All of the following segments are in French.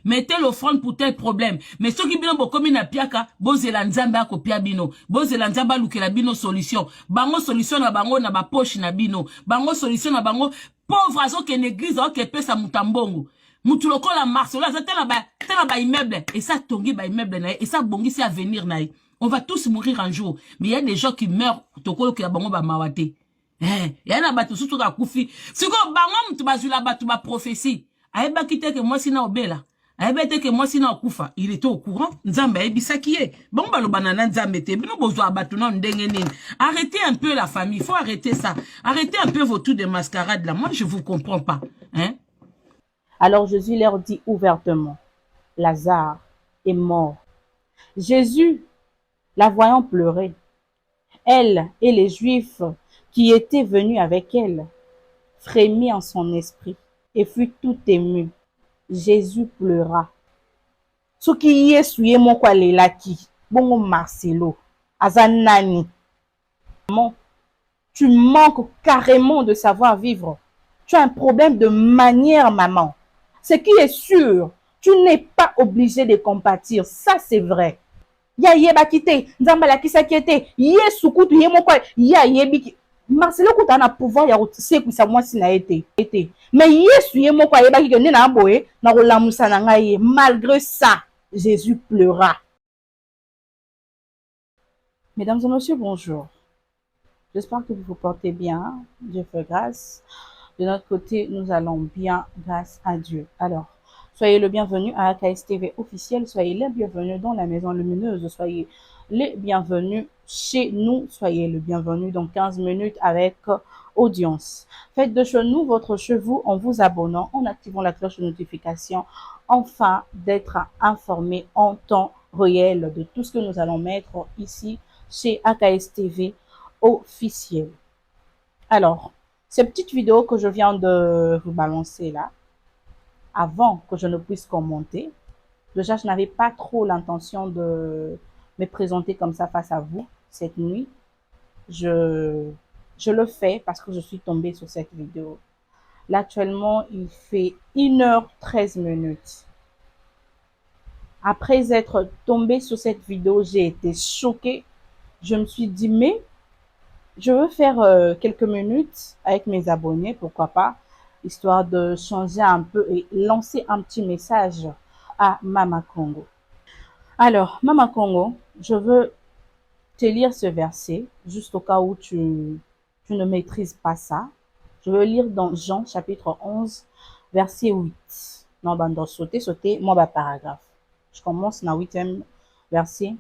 Mettez l'offrande pour tel problème. Mais ceux qui bino bokomi na piaka, bozela nzamba ko pia bino. Bozela nzamba lukela bino solution. Bango solution na bango na ba poche na bino. Bango solution na bango pauvre azo ke l'église o ke pesa mutambongo. Mutu lokola Marcelo za tela ba immeuble et ça tongi ba immeuble na et ça bongi c'est à venir na. On va tous mourir un jour. Mais il y a des gens qui meurent tokolo ke bango ba mawate. Ya na batu sutu ka kufi. Siko bango mutu bazula batu ba prophétie. Aeba kite ke moi sina obela. Aebete que moi sinon kufa, il était au courant. Nzamba ebisa qui est. Bon balo banana nzambe te. Bino bozo abatu non ndenge nini. Arrêtez un peu la famille, il faut arrêter ça. Arrêtez un peu vos tours de mascarade là. Moi je vous comprends pas, hein. Alors Jésus leur dit ouvertement, Lazare est mort. Jésus, la voyant pleurer, elle et les Juifs qui étaient venus avec elle, frémit en son esprit et fut tout ému. Jésus pleura. Soki Yesu ye moko alelaki, bongo Marcelo, azanani. Maman, tu manques carrément de savoir vivre. Tu as un problème de manière, maman. Ce qui est sûr, tu n'es pas obligé de compatir. Ça, c'est vrai. Ya yeba kite, nzamba la kisa kiete, Yesu kutu ye moko ya yebiki. Marcelo kuta na pouvoir ya sekwisa mwasi na ete. Mais Yesu ye moko ayebaki ke na boye na kolamusa na ngai. Malgré ça, Jésus pleura. Mesdames et messieurs, bonjour. J'espère que vous vous portez bien. Dieu fait grâce. De notre côté, nous allons bien grâce à Dieu. Alors, soyez le bienvenu à AKS TV officiel. Soyez les bienvenus dans la maison lumineuse. Soyez les bienvenus chez nous. Soyez le bienvenu dans 15 minutes avec audience. Faites de chez nous votre cheveu en vous abonnant, en activant la cloche de notification, afin d'être informé en temps réel de tout ce que nous allons mettre ici chez AKS TV officiel. Alors, ces petites vidéos que je viens de vous balancer là, avant que je ne puisse commenter, déjà je n'avais pas trop l'intention de me présenter comme ça face à vous cette nuit. Je le fais parce que je suis tombée sur cette vidéo. Là actuellement, il fait 1h13 minutes. Après être tombée sur cette vidéo, j'ai été choquée. Je me suis dit, mais je veux faire quelques minutes avec mes abonnés, pourquoi pas, histoire de changer un peu et lancer un petit message à Mama Congo. Alors, Mama Congo, je veux te lire ce verset, juste au cas où tu ne maîtrises pas ça. Je veux lire dans Jean chapitre 11, verset 8. Non, dans sauter, moi, paragraphe. Je commence dans le 8e verset.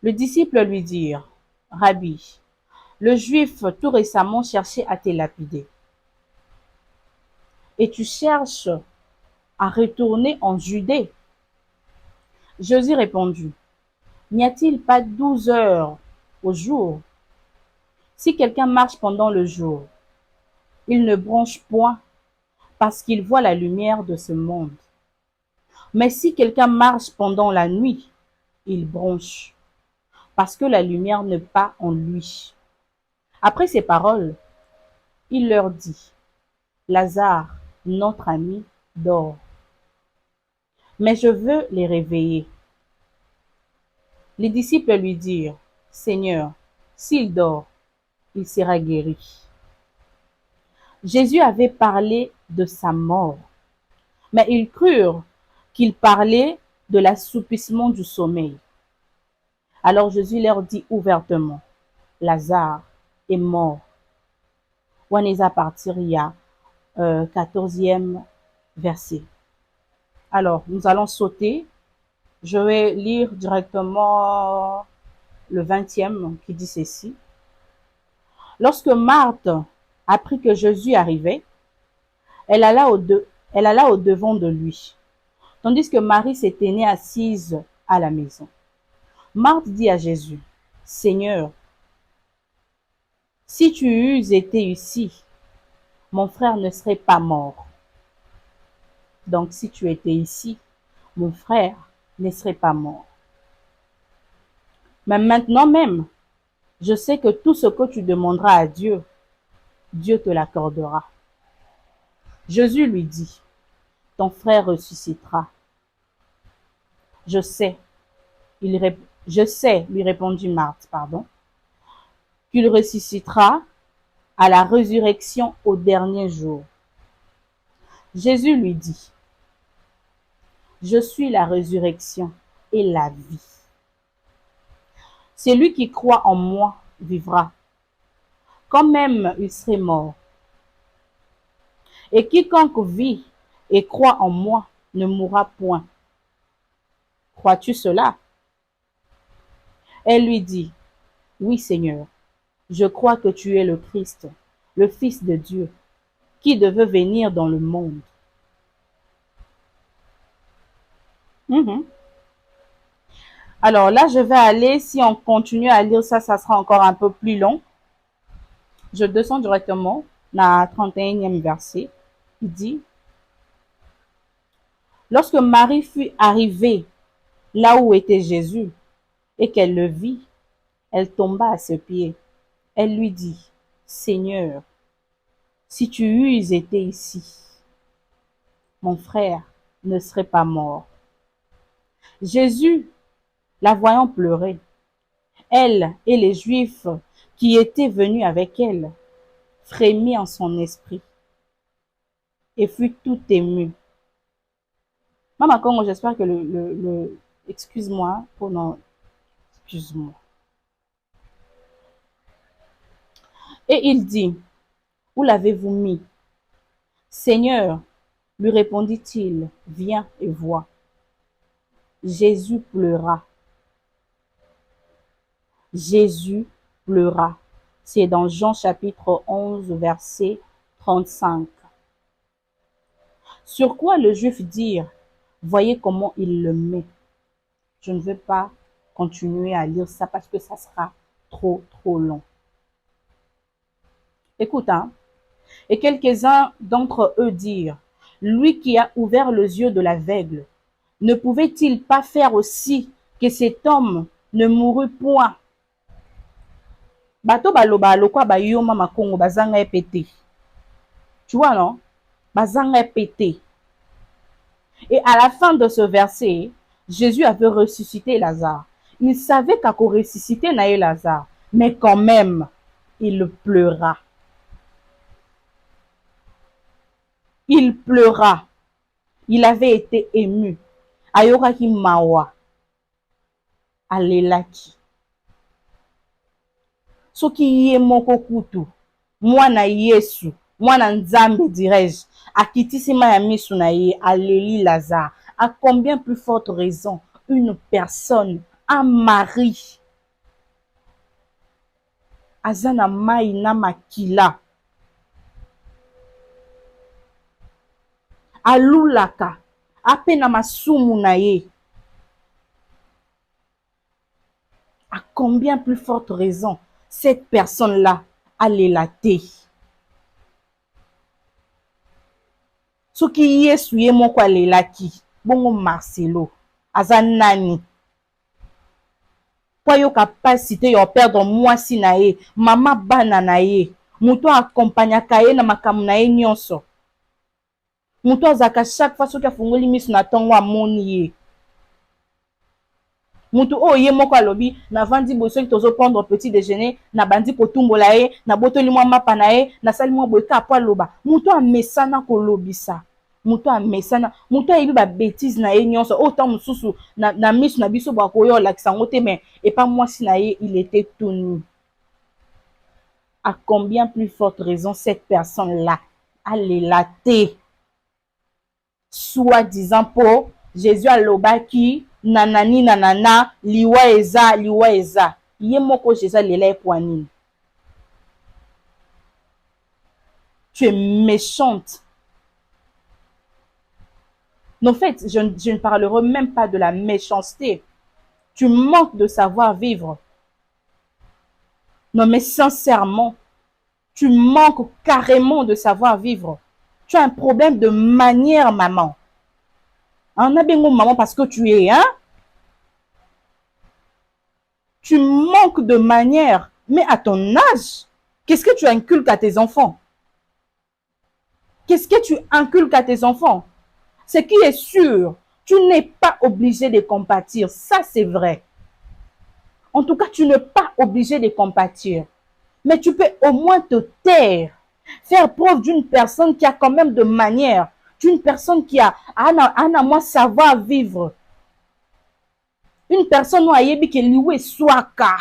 Le disciple lui dit, Rabbi, le juif tout récemment cherchait à te lapider. Et tu cherches à retourner en Judée. Jésus répondit, n'y a-t-il pas 12 heures au jour? Si quelqu'un marche pendant le jour, il ne bronche point parce qu'il voit la lumière de ce monde. Mais si quelqu'un marche pendant la nuit, il bronche parce que la lumière n'est pas en lui. Après ces paroles, il leur dit, Lazare, notre ami, dort. Mais je veux les réveiller. Les disciples lui dirent, Seigneur, s'il dort, il sera guéri. Jésus avait parlé de sa mort, mais ils crurent qu'il parlait de l'assoupissement du sommeil. Alors Jésus leur dit ouvertement, Lazare est mort. On est à partir il y a 14e verset. Alors, nous allons sauter. Je vais lire directement le 20e qui dit ceci. Lorsque Marthe apprit que Jésus arrivait, elle alla au devant de lui, tandis que Marie s'était tenue assise à la maison. Marthe dit à Jésus, Seigneur, si tu eusses été ici, mon frère ne serait pas mort. Donc, si tu étais ici, mon frère ne serait pas mort. Mais maintenant même, je sais que tout ce que tu demanderas à Dieu, Dieu te l'accordera. Jésus lui dit, ton frère ressuscitera. Je sais, je sais, lui répondit Marthe, qu'il ressuscitera à la résurrection au dernier jour. Jésus lui dit, je suis la résurrection et la vie. Celui qui croit en moi vivra, quand même il serait mort. Et quiconque vit et croit en moi ne mourra point. Crois-tu cela? Elle lui dit, oui Seigneur, je crois que tu es le Christ, le Fils de Dieu, qui devait venir dans le monde. Alors là, je vais aller, si on continue à lire ça, ça sera encore un peu plus long. Je descends directement dans le 31e verset. Il dit, lorsque Marie fut arrivée là où était Jésus et qu'elle le vit, elle tomba à ses pieds. Elle lui dit, Seigneur, si tu eusses été ici, mon frère ne serait pas mort. Jésus, la voyant pleurer, elle et les Juifs qui étaient venus avec elle, frémit en son esprit et fut tout ému. Maman Congo, j'espère que excuse-moi pour non, excuse-moi. Et il dit, où l'avez-vous mis? Seigneur, lui répondit-il, viens et vois. Jésus pleura. Jésus pleura. C'est dans Jean chapitre 11, verset 35. Sur quoi le Juif dire, voyez comment il le met. Je ne vais pas continuer à lire ça parce que ça sera trop long. Écoute, hein. Et quelques-uns d'entre eux dirent, lui qui a ouvert les yeux de l'aveugle, ne pouvait-il pas faire aussi que cet homme ne mourût point? Bato baloba lokwa bayoma makongo bazanga pété. Tu vois, non? Bazanga pété. Et à la fin de ce verset, Jésus avait ressuscité Lazare. Il savait qu'à ressusciter naïe Lazare, mais quand même, il pleura. Il pleura. Il avait été ému. Ayoraki mawa. Alelaki. Soki ye moko kutu. Mwana Yesu. Mwana Nzambe dirais-je. Akitisima ya misu na ye. Aleli Lazare. À combien plus forte raison une personne, un mari, azana mai na makila, alulaka, apena masumu na ye. À combien plus forte raison cette personne-là a l'élaté. Soki Yesu ye moko alelaki, bongo Marcelo, azanani. Po yo capacité yo perdre mwasi na ye, mama bana na ye, muto accompagnaka ye na makamu na ye nyonso. Muto azaka chaque fois soki afungoli misu na tongo amoni ye. Mutu o ye moko alobi na vandi boso ki tozo prendre petit déjeuner na bandi kotumbola ye na botoli mwa mapa na ye na sali mwa boka po aloba mutu amesana kolobisa mutu amesana mutu ayebi ba bêtise na ye nyonso autant mususu na misu na biso bwa koyo lakisa ngo te mais et pas mwasi na ye il était tout nu. À combien plus forte raison cette personne là a l'élaté soi-disant pour Jésus alobaki nanani nanana liwa eza ye moko Jésus lela poanine. Tu es méchante. En fait, je ne parlerai même pas de la méchanceté. Tu manques de savoir vivre. Non mais sincèrement, tu manques carrément de savoir vivre. Tu as un problème de manière, maman. On a bien maman parce que tu es, hein? Tu manques de manière. Mais à ton âge, qu'est-ce que tu inculques à tes enfants? Qu'est-ce que tu inculques à tes enfants? Ce qui est sûr, Tu n'es pas obligé de compatir. Ça, c'est vrai. En tout cas, tu n'es pas obligé de compatir. Mais tu peux au moins te taire. Faire preuve d'une personne qui a quand même de manière. D'une personne qui a un moins savoir vivre. Une personne où ayebi ke liwe swaka.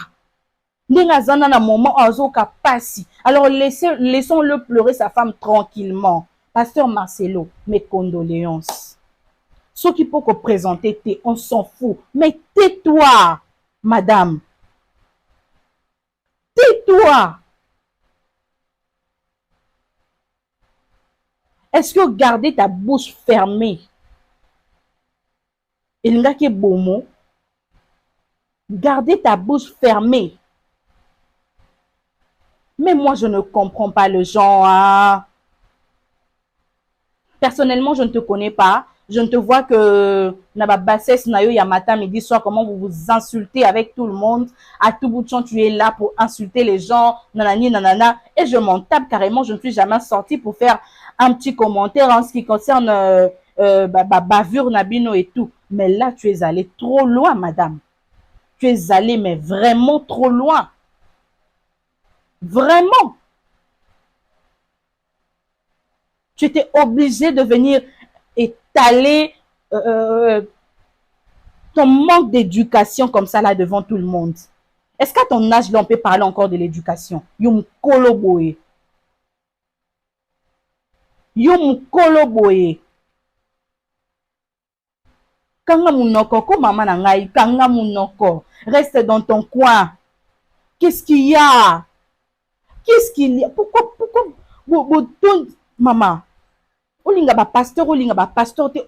Ndengazana na moment azoka passi. Alors laissons-le pleurer sa femme tranquillement. Pasteur Marcelo, mes condoléances. Ceux qui peuvent présenter, on s'en fout. Mais tais-toi, madame. Tais-toi. Est-ce que garder ta bouche fermée, il n'y a que beau mot, garder ta bouche fermée. Mais moi, je ne comprends pas le genre. Hein. Personnellement, je ne te connais pas. Je ne te vois que Naba Bassès Nayo Yamata midi soir, comment vous vous insultez avec tout le monde. À tout bout de champ, tu es là pour insulter les gens. Nanani, nanana. Et je m'en tape carrément. Je ne suis jamais sortie pour faire un petit commentaire en ce qui concerne bavure Nabino et tout. Mais là, tu es allé trop loin, madame. Tu es allé, mais vraiment trop loin. Vraiment. Tu étais obligé de venir étaler ton manque d'éducation comme ça là devant tout le monde. Est-ce qu'à ton âge, là, on peut parler encore de l'éducation? Yum koloboye. Yum koloboye. Kanga munoko, ko maman nangai, kanga munoko. Reste dans ton coin. Qu'est-ce qu'il y a? Qu'est-ce qu'il y a? Pourquoi maman? Olinga ba pasteur,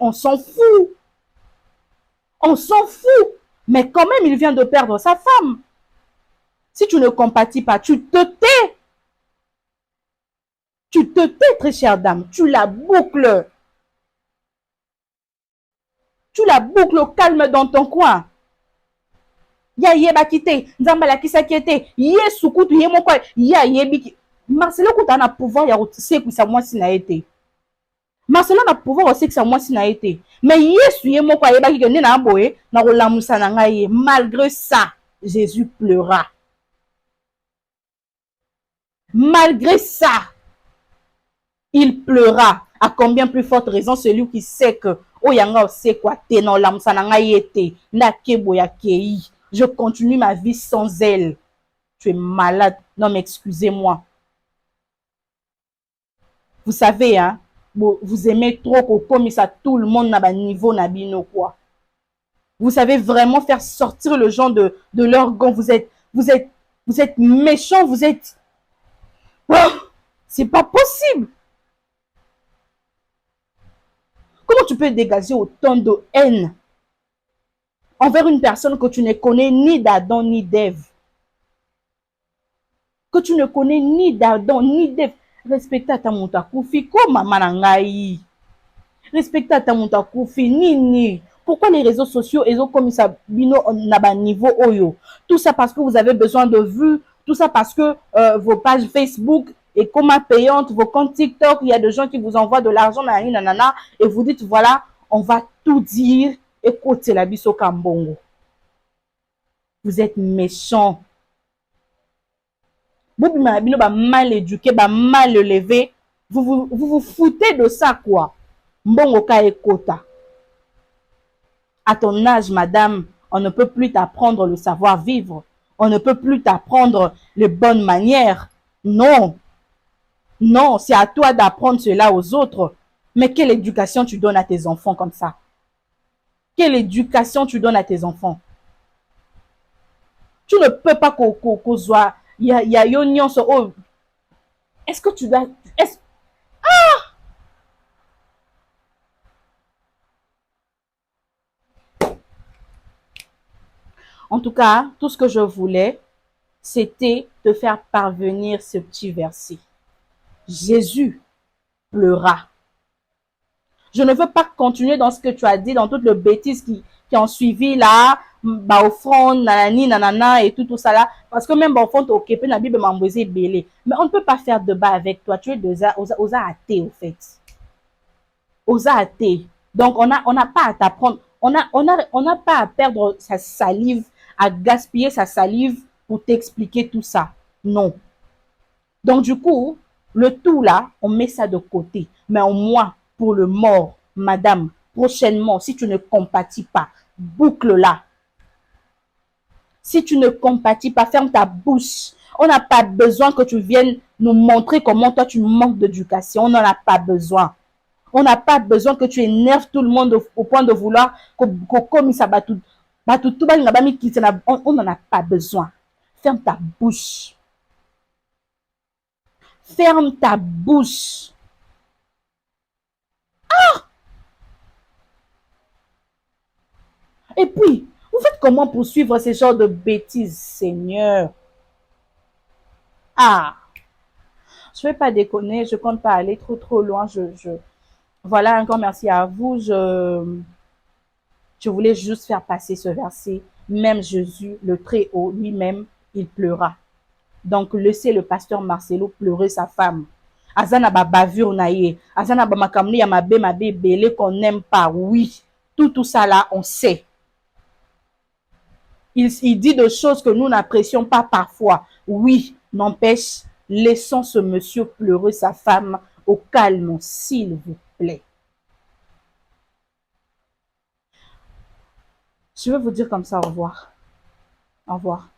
on s'en fout. On s'en fout. Mais quand même, il vient de perdre sa femme. Si tu ne compatis pas, tu te tais. Tu te tais, très chère dame. Tu la boucles. Tu la boucles au calme dans ton coin. Ya yeba kite, nzamba la kisa kiete, ye sukutu ye moko, ya yebi. Marcelo kuta na pouvoir ya c'est que ça moi si na été. Marcelo na pouvoir aussi que ça moi si na été. Mais Yesu ye moko yeba ki ne na boye na ko lamusa na ngai. Malgré ça, Jésus pleura. Malgré ça, il pleura. À combien plus forte raison celui qui sait que oh yanga sait quoi te na lamusa na ngai été na kebo ya kei. Je continue ma vie sans elle. Tu es malade. Non, mais excusez-moi. Vous savez, hein, vous aimez trop comme ça, tout le monde n'a pas niveau nabino quoi. Vous savez vraiment faire sortir le gens de leur gant. Vous êtes méchant, vous êtes... Oh, c'est pas possible. Comment tu peux dégager autant de haine envers une personne que tu ne connais ni d'Adam ni d'Ève? Que tu ne connais ni d'Adam ni d'Ève. Respecta ta montakoufi comme maman nangai. Respecta ta montakoufi ni. Pourquoi les réseaux sociaux ils ont comme ça bino na niveau oyo? Tout ça parce que vous avez besoin de vues, tout ça parce que vos pages Facebook et comme payantes, vos comptes TikTok, il y a des gens qui vous envoient de l'argent nanana et vous dites voilà, on va tout dire et côté la biso kambongo. Vous êtes méchants. Vous mal éduqué, mal élevé, vous foutez de ça quoi. Mbongo ka ekota. À ton âge, madame, on ne peut plus t'apprendre le savoir-vivre. On ne peut plus t'apprendre les bonnes manières. Non. Non, c'est à toi d'apprendre cela aux autres. Mais quelle éducation tu donnes à tes enfants comme ça? Quelle éducation tu donnes à tes enfants? Tu ne peux pas soit... Il y a union. Oh. Est-ce que tu dois... En tout cas, tout ce que je voulais, c'était te faire parvenir ce petit verset. Jésus pleura. Je ne veux pas continuer dans ce que tu as dit, dans toutes les bêtises qui ont suivi là, offrande, nanani, nanana et tout ça là. Parce que même offrande au Québec, la Bible m'a embosé belé. Mais on ne peut pas faire de bas avec toi. Tu es aux athées, au fait. Aux athées. Donc, on n'a pas à t'apprendre. On n'a pas à perdre sa salive, à gaspiller sa salive pour t'expliquer tout ça. Non. Donc, du coup, le tout là, on met ça de côté. Mais au moins, pour le mort, madame, prochainement, si tu ne compatis pas, boucle là. Si tu ne compatis pas, ferme ta bouche. On n'a pas besoin que tu viennes nous montrer comment toi tu manques d'éducation. On n'en a pas besoin. On n'a pas besoin que tu énerves tout le monde au point de vouloir comme ça va tout. On n'en a pas besoin. Ferme ta bouche. Ferme ta bouche. Et puis, vous faites comment pour suivre ce genre de bêtises, Seigneur? Ah, je ne vais pas déconner, je ne compte pas aller trop loin. Voilà, encore merci à vous. Je voulais juste faire passer ce verset. Même Jésus, le Très-Haut, lui-même, il pleura. Donc, laissez le pasteur Marcelo pleurer sa femme. Azana ba bavure na ye. Azana ba makamni ya mabe belé qu'on n'aime pas. Oui, tout ça là, on sait. Il dit des choses que nous n'apprécions pas parfois. Oui, n'empêche, laissons ce monsieur pleurer sa femme au calme, s'il vous plaît. Je vais vous dire comme ça, au revoir. Au revoir.